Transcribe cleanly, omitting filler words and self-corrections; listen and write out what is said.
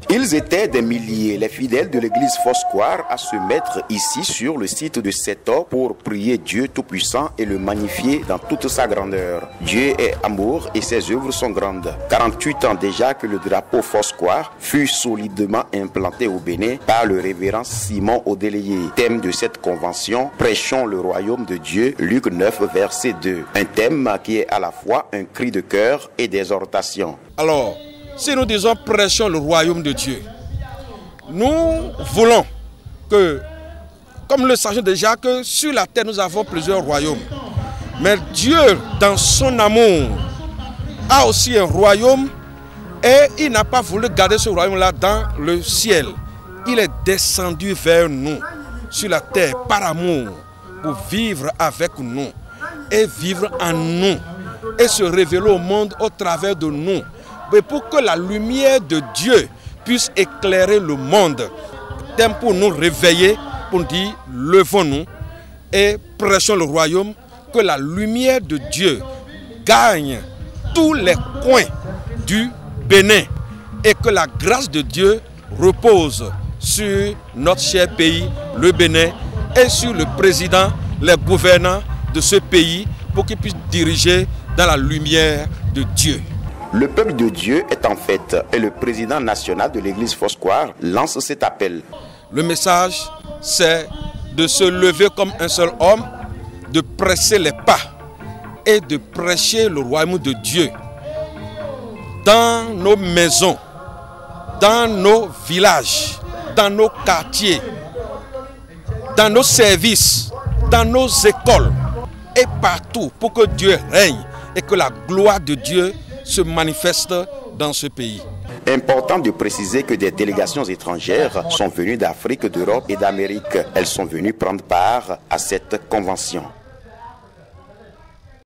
Ils étaient des milliers, les fidèles de l'église Fosquare, à se mettre ici sur le site de Seto pour prier Dieu Tout-Puissant et le magnifier dans toute sa grandeur. Dieu est amour et ses œuvres sont grandes. 48 ans déjà que le drapeau Fosquare fut solidement implanté au Bénin par le révérend Simon Odeléyé. Thème de cette convention, prêchons le royaume de Dieu, Luc 9, verset 2. Un thème qui est à la fois un cri de cœur et des exhortations. Alors, si nous disons prêchons le royaume de Dieu, nous voulons que, comme le sachons déjà, que sur la terre nous avons plusieurs royaumes. Mais Dieu, dans son amour, a aussi un royaume et il n'a pas voulu garder ce royaume-là dans le ciel. Il est descendu vers nous, sur la terre, par amour, pour vivre avec nous et vivre en nous et se révéler au monde au travers de nous. Mais pour que la lumière de Dieu puisse éclairer le monde, thème pour nous réveiller, pour dire levons-nous et prêchons le royaume, que la lumière de Dieu gagne tous les coins du Bénin et que la grâce de Dieu repose sur notre cher pays, le Bénin, et sur le président, les gouvernants de ce pays pour qu'ils puissent diriger dans la lumière de Dieu. Le peuple de Dieu est en fête et le président national de l'église Fosquare lance cet appel. Le message, c'est de se lever comme un seul homme, de presser les pas et de prêcher le royaume de Dieu dans nos maisons, dans nos villages, dans nos quartiers, dans nos services, dans nos écoles et partout pour que Dieu règne et que la gloire de Dieu se manifeste dans ce pays. Important de préciser que des délégations étrangères sont venues d'Afrique, d'Europe et d'Amérique. Elles sont venues prendre part à cette convention.